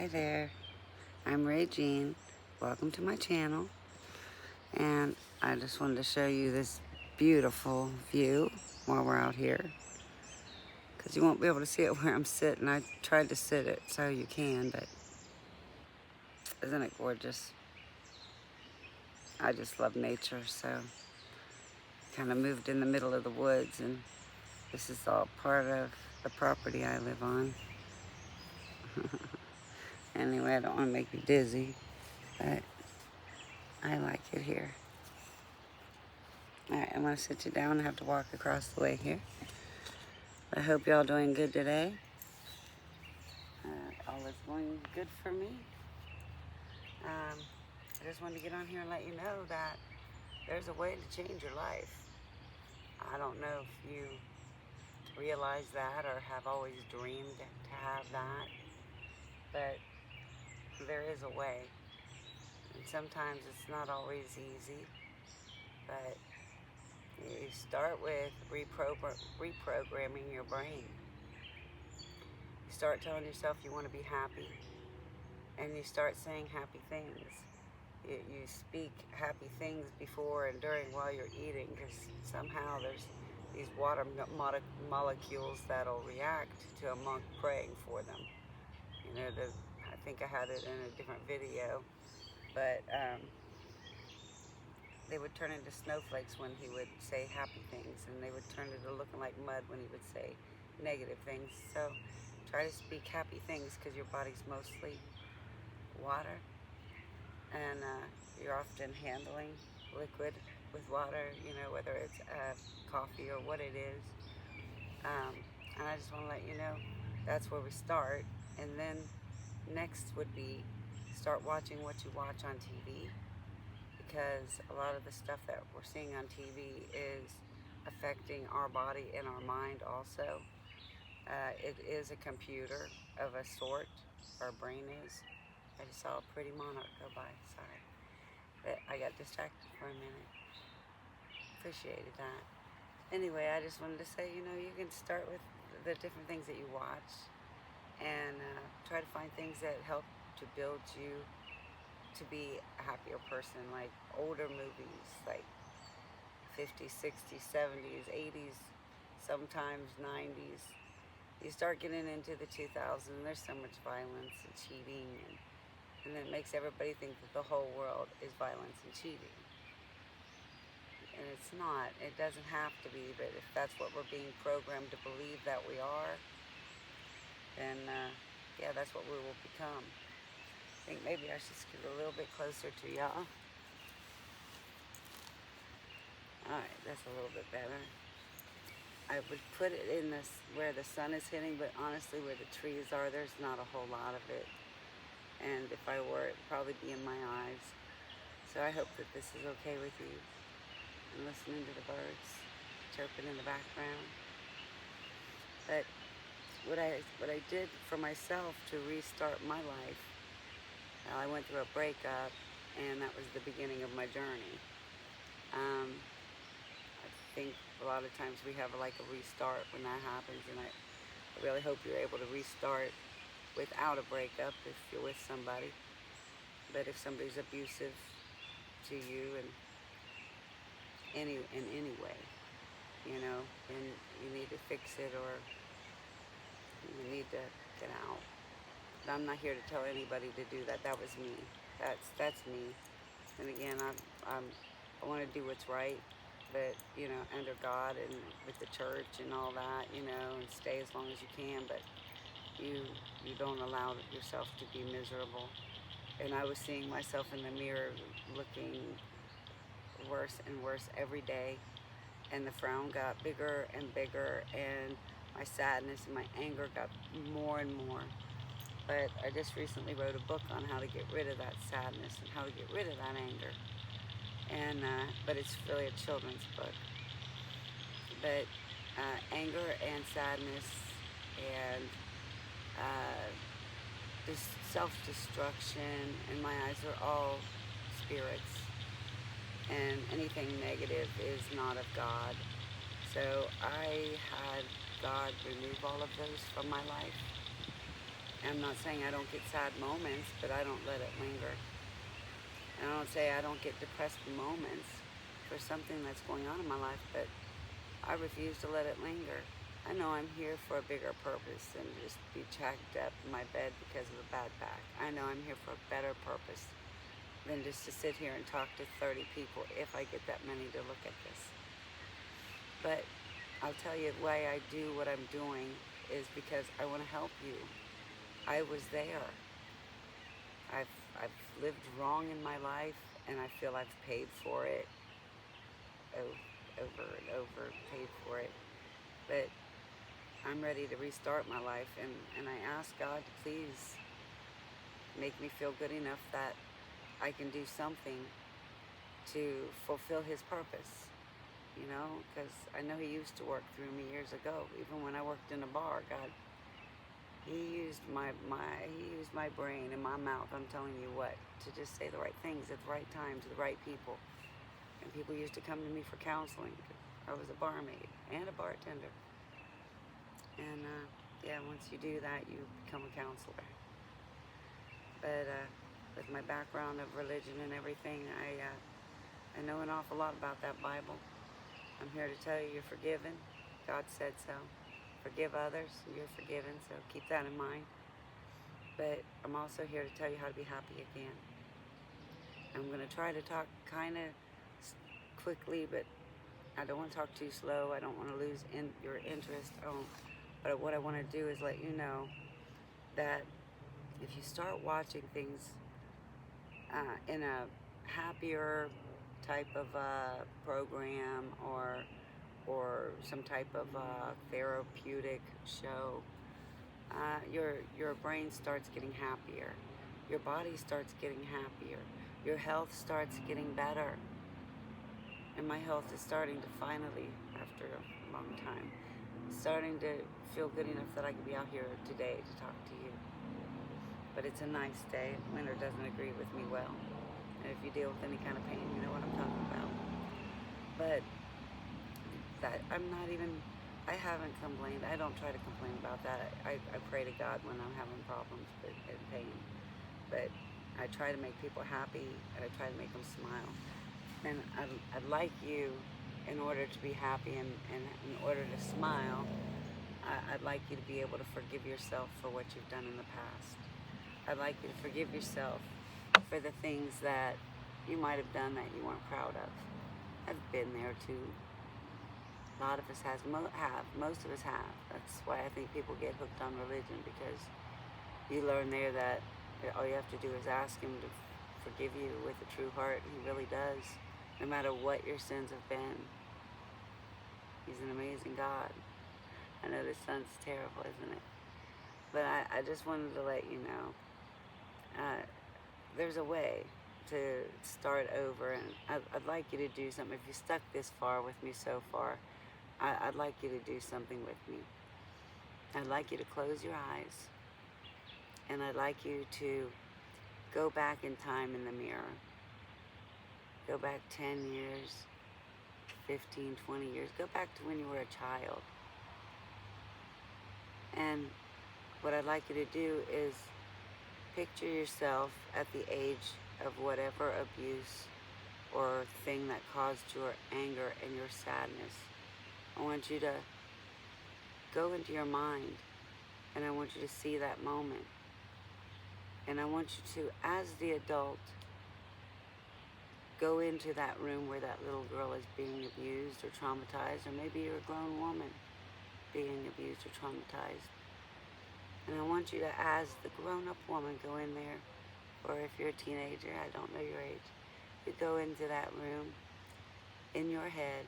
Hi there, I'm Regine. Welcome to my channel. And I just wanted to show you this beautiful view while we're out here. Because you won't be able to see it where I'm sitting. I tried to sit it so you can, but isn't it gorgeous? I just love nature, so kind of moved in the middle of the woods, and this is all part of the property I live on. Anyway, I don't want to make you dizzy, but I like it here. Alright, I'm going to sit you down. I have to walk across the way here. I hope y'all doing good today. All is going good for me. I just wanted to get on here and let you know that there's a way to change your life. I don't know if you realize that or have always dreamed to have that, but there is a way. And sometimes it's not always easy, but you start with reprogramming your brain. You start telling yourself you want to be happy, and you start saying happy things. You speak happy things before and during while you're eating, because somehow there's these water molecules that'll react to a monk praying for them. You know, I think I had it in a different video, but they would turn into snowflakes when he would say happy things, and they would turn into looking like mud when he would say negative things. So try to speak happy things, because your body's mostly water, and you're often handling liquid with water, you know, whether it's coffee or what it is. And I just want to let you know that's where we start. And then next would be start watching what you watch on TV, because a lot of the stuff that we're seeing on TV is affecting our body and our mind also. It is a computer of a sort, our brain is. I just saw a pretty monarch go by, sorry. But I got distracted for a minute. Appreciated that. Anyway, I just wanted to say, you know, you can start with the different things that you watch, and try to find things that help to build you to be a happier person, like older movies, like 50s, 60s, 70s, 80s, sometimes 90s. You start getting into the 2000s, and there's so much violence and cheating, and then it makes everybody think that the whole world is violence and cheating. And it's not. It doesn't have to be, but if that's what we're being programmed to believe that we are, then yeah, that's what we will become. I think maybe I should scoot a little bit closer to y'all. Alright, that's a little bit better. I would put it in this where the sun is hitting, but honestly where the trees are, there's not a whole lot of it. And if I were, it'd probably be in my eyes. So I hope that this is okay with you. And listening to the birds chirping in the background. But what I did for myself to restart my life, I went through a breakup, and that was the beginning of my journey. I think a lot of times we have like a restart when that happens, and I really hope you're able to restart without a breakup if you're with somebody. But if somebody's abusive to you in any way, you know, then you need to fix it, or you need to get out. But I'm not here to tell anybody to do that. That was me. That's me. And again, I want to do what's right, but you know, under God and with the church and all that, you know, and stay as long as you can. But you don't allow yourself to be miserable. And I was seeing myself in the mirror, looking worse and worse every day, and the frown got bigger and bigger, and my sadness and my anger got more and more. But I just recently wrote a book on how to get rid of that sadness and how to get rid of that anger. And but it's really a children's book. But anger and sadness and this self-destruction in my eyes are all spirits, and anything negative is not of God. So I had God remove all of those from my life, I'm not saying I don't get sad moments, but I don't let it linger. And I don't say I don't get depressed moments for something that's going on in my life, but I refuse to let it linger. I know I'm here for a bigger purpose than just be chacked up in my bed because of a bad back. I know I'm here for a better purpose than just to sit here and talk to 30 people if I get that many to look at this. But I'll tell you why I do what I'm doing is because I want to help you. I was there. I've lived wrong in my life, and I feel I've paid for it over and over, paid for it. But I'm ready to restart my life, and I ask God to please make me feel good enough that I can do something to fulfill His purpose. You know, because I know He used to work through me years ago. Even when I worked in a bar, God, He used my brain and my mouth. I'm telling you what, to just say the right things at the right time to the right people. And people used to come to me for counseling. I was a barmaid and a bartender. And yeah, once you do that, you become a counselor. But with my background of religion and everything, I know an awful lot about that Bible. I'm here to tell you you're forgiven. God said so. Forgive others, you're forgiven, so keep that in mind. But I'm also here to tell you how to be happy again. I'm going to try to talk kind of quickly, but I don't want to talk too slow. I don't want to lose your interest. But what I want to do is let you know that if you start watching things in a happier type of program or some type of therapeutic show, your brain starts getting happier, your body starts getting happier, your health starts getting better. And my health is starting to finally, after a long time, starting to feel good enough that I can be out here today to talk to you. But it's a nice day. Winter doesn't agree with me well. And if you deal with any kind of pain, you know what I'm talking about. But that I haven't complained. I don't try to complain about that. I pray to God when I'm having problems and pain. But I try to make people happy, and I try to make them smile. And I'd like you, in order to be happy and in order to smile, I'd like you to be able to forgive yourself for what you've done in the past. I'd like you to forgive yourself for the things that you might have done that you weren't proud of. I've been there too. A lot of us most of us have. That's why I think people get hooked on religion, because you learn there that all you have to do is ask Him to forgive you with a true heart. He really does, no matter what your sins have been. He's an amazing God. I know this sounds terrible, isn't it? But I just wanted to let you know, there's a way to start over, and I'd like you to do something. If you stuck this far with me so far, I'd like you to do something with me. I'd like you to close your eyes, and I'd like you to go back in time in the mirror. Go back 10 years, 15, 20 years. Go back to when you were a child. And what I'd like you to do is picture yourself at the age of whatever abuse or thing that caused your anger and your sadness. I want you to go into your mind, and I want you to see that moment. And I want you to, as the adult, go into that room where that little girl is being abused or traumatized, or maybe you're a grown woman being abused or traumatized. And I want you to, as the grown-up woman, go in there, or if you're a teenager, I don't know your age, you go into that room in your head,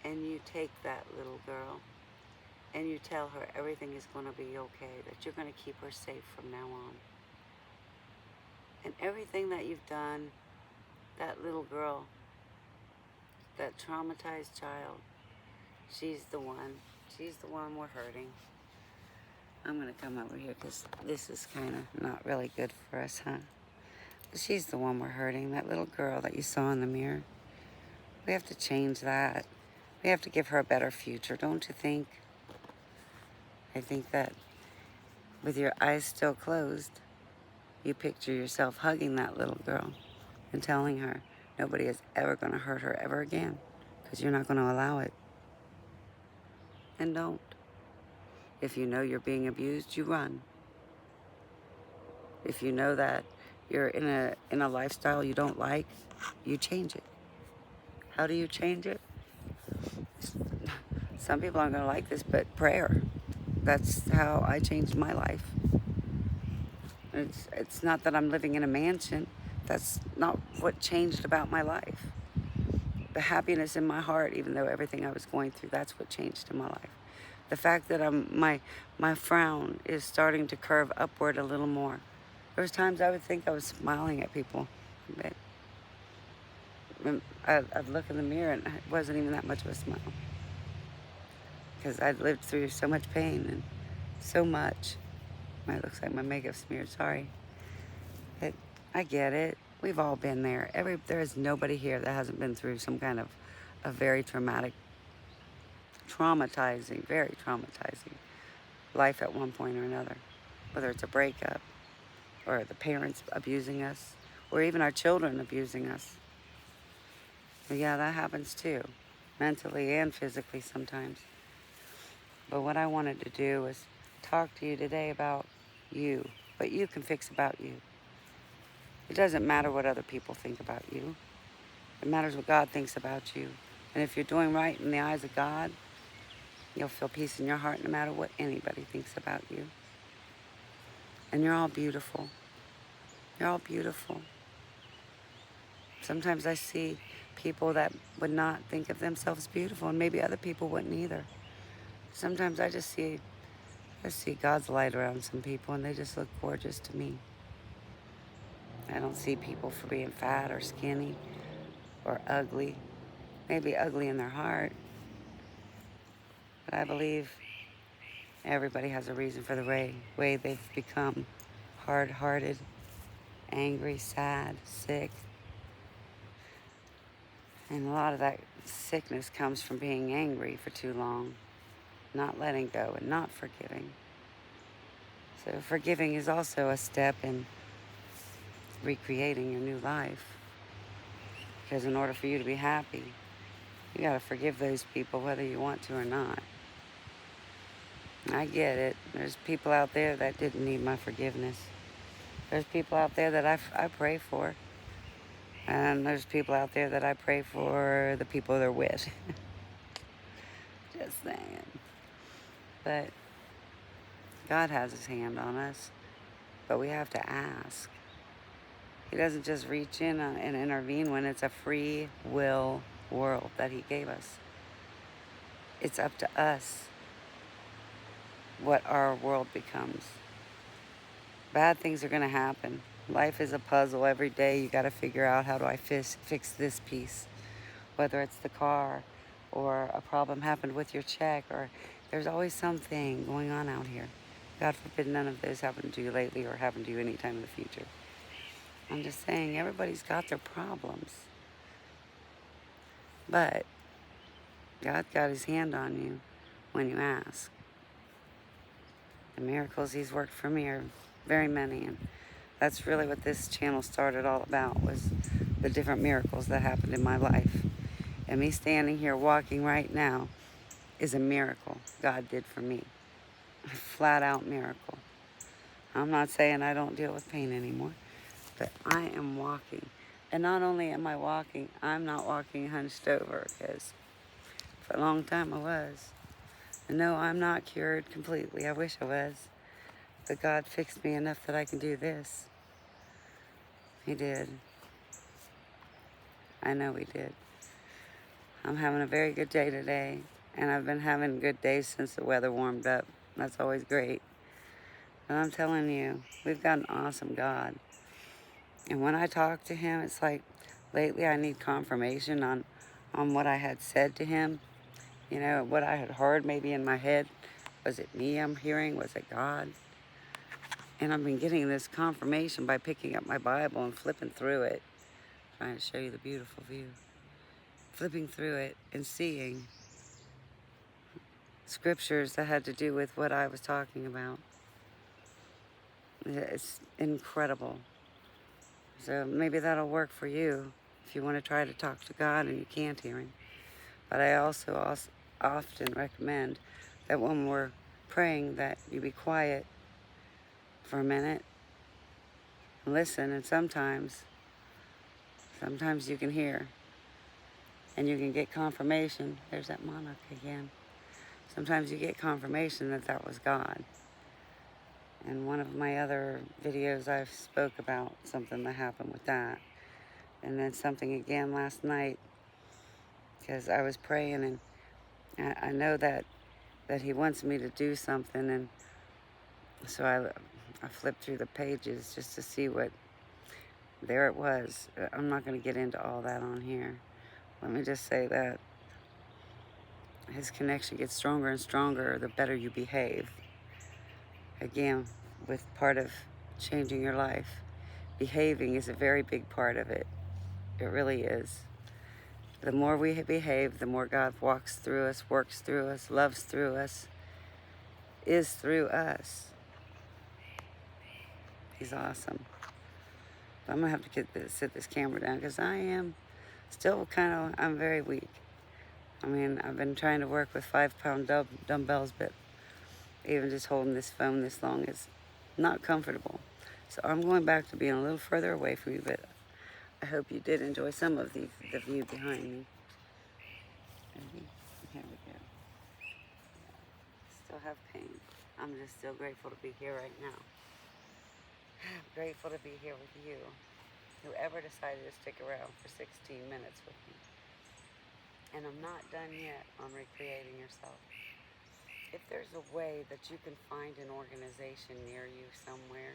and you take that little girl, and you tell her everything is going to be okay, that you're going to keep her safe from now on. And everything that you've done, that little girl, that traumatized child, she's the one we're hurting. I'm going to come over here because this is kind of not really good for us, huh? But she's the one we're hurting, that little girl that you saw in the mirror. We have to change that. We have to give her a better future, don't you think? I think that with your eyes still closed, you picture yourself hugging that little girl and telling her nobody is ever going to hurt her ever again because you're not going to allow it. And don't. If you know you're being abused, you run. If you know that you're in a lifestyle you don't like, you change it. How do you change it? Some people aren't going to like this, but prayer. That's how I changed my life. It's not that I'm living in a mansion. That's not what changed about my life. The happiness in my heart, even though everything I was going through, that's what changed in my life. The fact that my frown is starting to curve upward a little more. There was times I would think I was smiling at people, but I'd look in the mirror and it wasn't even that much of a smile. Because I'd lived through so much pain and so much. It looks like my makeup smeared, sorry. But I get it. We've all been there. There is nobody here that hasn't been through some kind of a very traumatizing, very traumatizing life at one point or another. Whether it's a breakup, or the parents abusing us, or even our children abusing us. But yeah, that happens too, mentally and physically sometimes. But what I wanted to do was talk to you today about you, what you can fix about you. It doesn't matter what other people think about you. It matters what God thinks about you. And if you're doing right in the eyes of God, you'll feel peace in your heart no matter what anybody thinks about you. And you're all beautiful. You're all beautiful. Sometimes I see people that would not think of themselves beautiful, and maybe other people wouldn't either. Sometimes I see God's light around some people, and they just look gorgeous to me. I don't see people for being fat or skinny or ugly. Maybe ugly in their heart. But I believe everybody has a reason for the way they've become hard-hearted, angry, sad, sick. And a lot of that sickness comes from being angry for too long, not letting go and not forgiving. So forgiving is also a step in recreating your new life. Because in order for you to be happy, you got to forgive those people whether you want to or not. I get it. There's people out there that didn't need my forgiveness. There's people out there that I pray for. And there's people out there that I pray for the people they're with. Just saying. But God has his hand on us. But we have to ask. He doesn't just reach in and intervene when it's a free will world that he gave us. It's up to us what our world becomes. Bad things are going to happen. Life is a puzzle every day. You got to figure out, how do I fix this piece? Whether it's the car or a problem happened with your check, or there's always something going on out here. God forbid none of those happened to you lately or happen to you anytime in the future. I'm just saying, everybody's got their problems. But God got his hand on you when you ask. The miracles he's worked for me are very many, and that's really what this channel started all about, was the different miracles that happened in my life. And me standing here walking right now is a miracle God did for me. A flat out miracle. I'm not saying I don't deal with pain anymore, but I am walking. And not only am I walking, I'm not walking hunched over, because for a long time I was. And no, I'm not cured completely. I wish I was. But God fixed me enough that I can do this. He did. I know he did. I'm having a very good day today. And I've been having good days since the weather warmed up. That's always great. But I'm telling you, we've got an awesome God. And when I talk to him, it's like lately I need confirmation on what I had said to him. You know, what I had heard maybe in my head. Was it me I'm hearing? Was it God? And I've been getting this confirmation by picking up my Bible and flipping through it. Trying to show you the beautiful view. Flipping through it and seeing scriptures that had to do with what I was talking about. It's incredible. So maybe that'll work for you if you want to try to talk to God and you can't hear Him. But I also often recommend that when we're praying that you be quiet for a minute and listen, and sometimes you can hear and you can get confirmation. There's that monarch again. Sometimes you get confirmation that that was God. In one of my other videos, I've spoke about something that happened with that. And then something again last night, because I was praying, and I know that He wants me to do something, and so I flipped through the pages just to see what, there it was. I'm not going to get into all that on here. Let me just say that His connection gets stronger and stronger the better you behave. Again, with part of changing your life, behaving is a very big part of it. It really is. The more we behave, the more God walks through us, works through us, loves through us, is through us. He's awesome. But I'm going to have to sit this camera down because I am still I'm very weak. I mean, I've been trying to work with 5-pound dumbbells, but even just holding this phone this long is not comfortable. So I'm going back to being a little further away from you, but I hope you did enjoy some of the view behind me. Maybe. Here we go. Still have pain. I'm just still grateful to be here right now. I'm grateful to be here with you. Whoever decided to stick around for 16 minutes with me. And I'm not done yet on recreating yourself. If there's a way that you can find an organization near you somewhere,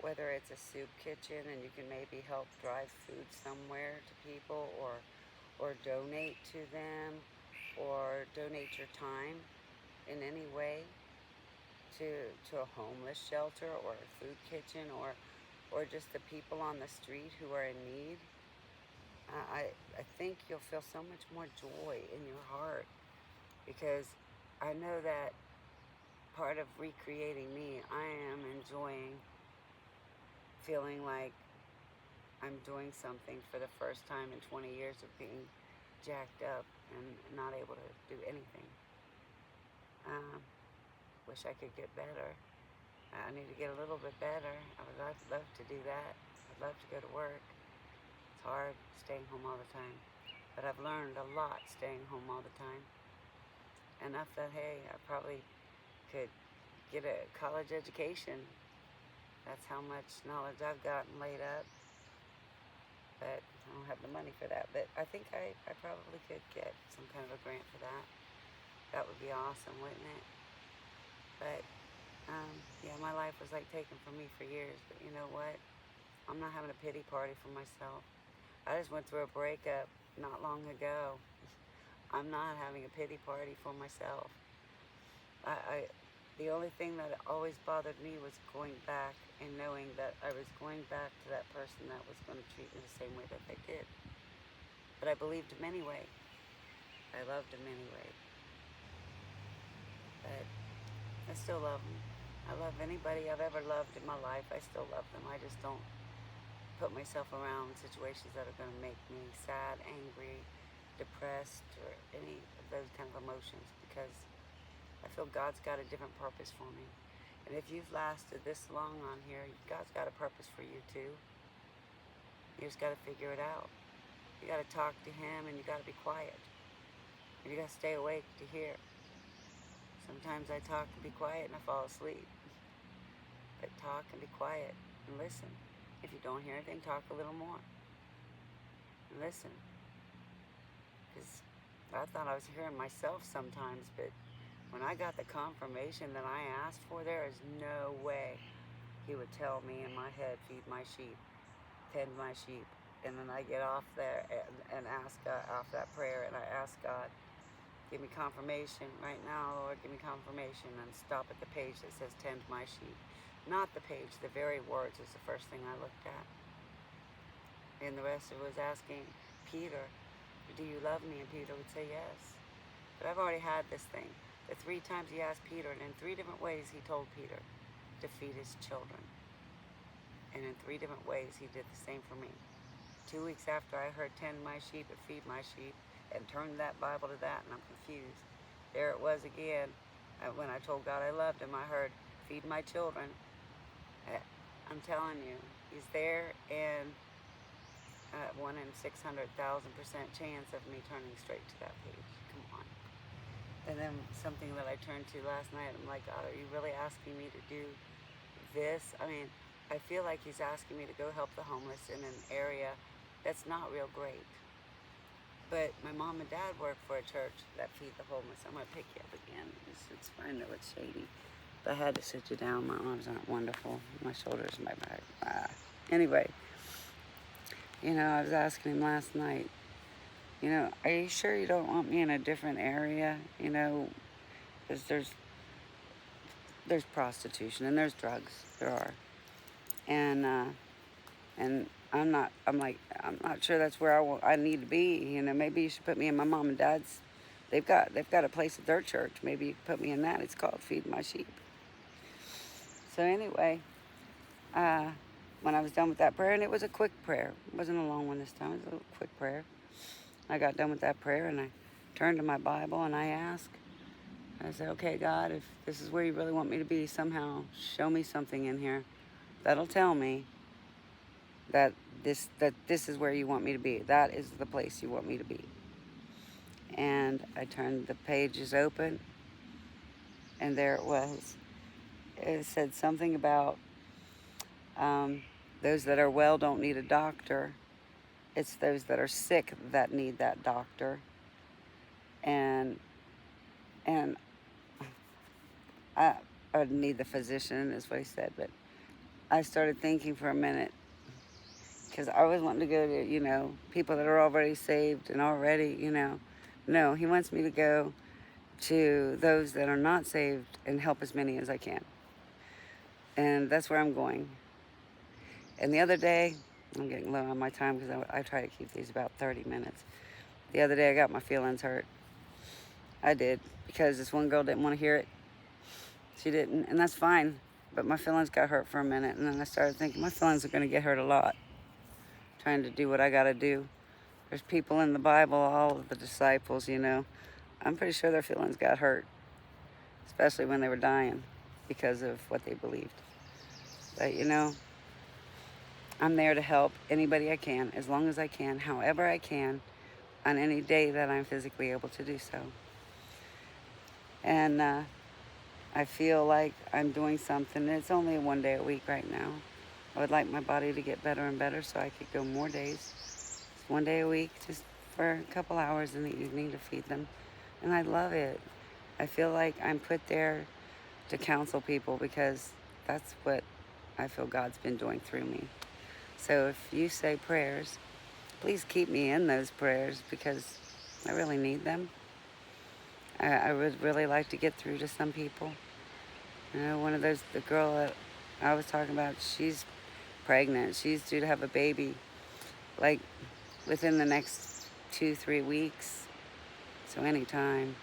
whether it's a soup kitchen and you can maybe help drive food somewhere to people, or donate to them, or donate your time in any way to a homeless shelter or a food kitchen, or just the people on the street who are in need, I think you'll feel so much more joy in your heart, because I know that part of recreating me, I am enjoying feeling like I'm doing something for the first time in 20 years of being jacked up and not able to do anything. Wish I could get better. I need to get a little bit better. I would love to do that. I'd love to go to work. It's hard staying home all the time. But I've learned a lot staying home all the time. Enough that, hey, I probably could get a college education. That's how much knowledge I've gotten laid up. But I don't have the money for that. But I think I probably could get some kind of a grant for that. That would be awesome, wouldn't it? But, yeah, my life was like taken from me for years. But you know what? I'm not having a pity party for myself. I just went through a breakup not long ago. I'm not having a pity party for myself. The only thing that always bothered me was going back and knowing that I was going back to that person that was going to treat me the same way that they did. But I believed him anyway. I loved him anyway. But I still love him. I love anybody I've ever loved in my life. I still love them. I just don't put myself around situations that are going to make me sad, angry, depressed, or any of those kind of emotions, because I feel God's got a different purpose for me. And if you've lasted this long on here, God's got a purpose for you too. You just got to figure it out. You got to talk to Him, and you got to be quiet. And you got to stay awake to hear. Sometimes I talk and be quiet and I fall asleep. But talk and be quiet and listen. If you don't hear anything, talk a little more. And listen. Because I thought I was hearing myself sometimes, but when I got the confirmation that I asked for, there is no way He would tell me in my head, feed my sheep, tend my sheep. And then I get off there and ask God, off that prayer, and I ask God, give me confirmation right now, Lord, give me confirmation, and stop at the page that says tend my sheep. Not the page, the very words is the first thing I looked at. And the rest of it was asking Peter, do you love me? And Peter would say yes. But I've already had this thing. The 3 times He asked Peter, and in 3 different ways He told Peter to feed His children. And in 3 different ways, he did the same for me. 2 weeks after I heard tend my sheep and feed my sheep and turned that Bible to that, and I'm confused. There it was again. When I told God I loved him, I heard feed my children. I'm telling you, he's there, and 1 in 600,000% chance of me turning straight to that page. Come on. And then something that I turned to last night, I'm like, God, are you really asking me to do this? I mean, I feel like he's asking me to go help the homeless in an area that's not real great. But my mom and dad work for a church that feed the homeless. I'm going to pick you up again. I know it's shady. But I had to sit you down. My arms aren't wonderful. My shoulders and my back. Anyway, I was asking him last night, are you sure you don't want me in a different area? Because there's prostitution and there's drugs. There are. And I'm not sure that's where I need to be. Maybe you should put me in my mom and dad's. They've got a place at their church. Maybe you could put me in that. It's called Feed My Sheep. So anyway, when I was done with that prayer, and it was a quick prayer. It wasn't a long one this time. It was a little quick prayer. I got done with that prayer, and I turned to my Bible, and I asked. I said, okay, God, if this is where you really want me to be, somehow show me something in here that'll tell me that this is where you want me to be. That is the place you want me to be. And I turned the pages open, and there it was. It said something about those that are well don't need a doctor. It's those that are sick that need that doctor. And I need the physician, is what he said. But I started thinking for a minute, because I was wanting to go to, people that are already saved and already, No, he wants me to go to those that are not saved and help as many as I can. And that's where I'm going. And the other day, I'm getting low on my time because I try to keep these about 30 minutes. The other day I got my feelings hurt. I did, because this one girl didn't want to hear it. She didn't, and that's fine. But my feelings got hurt for a minute, and then I started thinking my feelings are going to get hurt a lot. Trying to do what I got to do. There's people in the Bible, all of the disciples, I'm pretty sure their feelings got hurt, especially when they were dying because of what they believed. But, I'm there to help anybody I can, as long as I can, however I can, on any day that I'm physically able to do so. And I feel like I'm doing something. It's only 1 day a week right now. I would like my body to get better and better so I could go more days. It's 1 day a week, just for a couple hours in the evening to feed them. And I love it. I feel like I'm put there to counsel people, because that's what I feel God's been doing through me. So if you say prayers, please keep me in those prayers, because I really need them. I would really like to get through to some people. One of those, the girl that I was talking about, she's pregnant. She's due to have a baby, like, within the next 2-3 weeks. So anytime.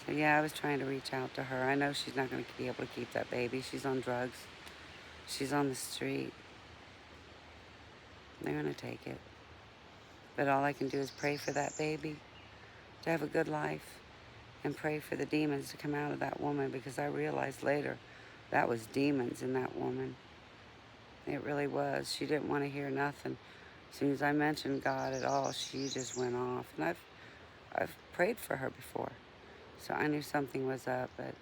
So yeah, I was trying to reach out to her. I know she's not going to be able to keep that baby. She's on drugs. She's on the street. They're going to take it. But all I can do is pray for that baby to have a good life, and pray for the demons to come out of that woman, because I realized later that was demons in that woman. It really was. She didn't want to hear nothing. As soon as I mentioned God at all, she just went off. And I've prayed for her before, so I knew something was up, but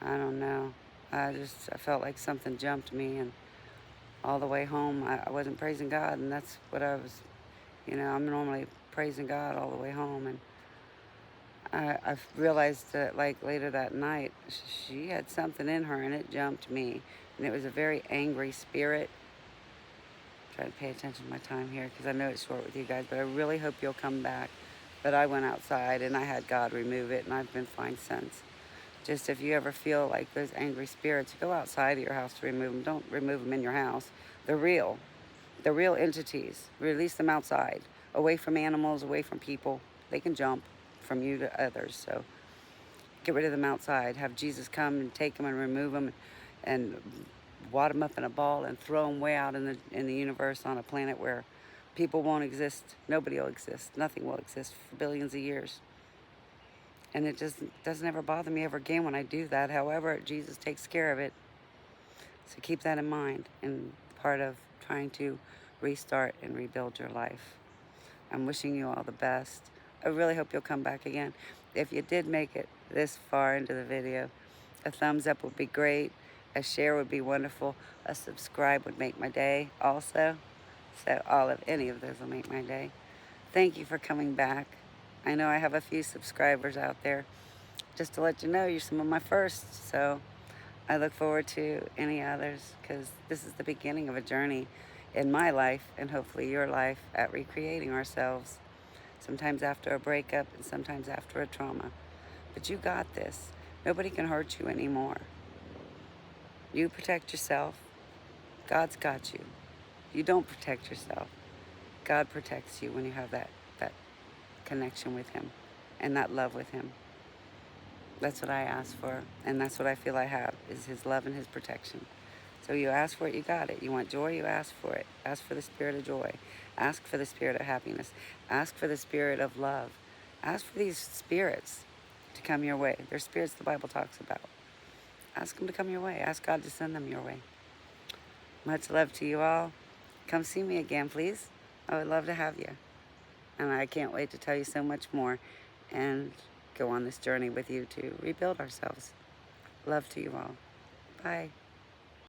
I don't know. I felt like something jumped me, and all the way home I wasn't praising God, and that's what I was, I'm normally praising God all the way home. And I realized that, like, later that night, she had something in her, and it jumped me, and it was a very angry spirit. Try to pay attention to my time here, because I know it's short with you guys, but I really hope you'll come back. But I went outside, and I had God remove it, and I've been fine since. Just if you ever feel like those angry spirits, go outside of your house to remove them. Don't remove them in your house. They're real. They're real entities. Release them outside, away from animals, away from people. They can jump from you to others. So get rid of them outside. Have Jesus come and take them and remove them, and wad them up in a ball and throw them way out in the universe on a planet where people won't exist. Nobody will exist. Nothing will exist for billions of years. And it just doesn't ever bother me ever again when I do that. However, Jesus takes care of it. So keep that in mind and part of trying to restart and rebuild your life. I'm wishing you all the best. I really hope you'll come back again. If you did make it this far into the video, a thumbs up would be great. A share would be wonderful. A subscribe would make my day also. So any of those will make my day. Thank you for coming back. I know I have a few subscribers out there. Just to let you know, you're some of my first. So I look forward to any others because this is the beginning of a journey in my life and hopefully your life at recreating ourselves. Sometimes after a breakup and sometimes after a trauma. But you got this. Nobody can hurt you anymore. You protect yourself. God's got you. You don't protect yourself. God protects you when you have that connection with him and that love with him. That's what I ask for, and that's what I feel I have, is his love and his protection. So you ask for it, you got it. You want joy, you ask for it. Ask for the spirit of joy. Ask for the spirit of happiness. Ask for the spirit of love. Ask for these spirits to come your way. They're spirits the Bible talks about. Ask them to come your way. Ask God to send them your way. Much love to you all. Come see me again, please. I would love to have you. And I can't wait to tell you so much more and go on this journey with you to rebuild ourselves. Love to you all. Bye.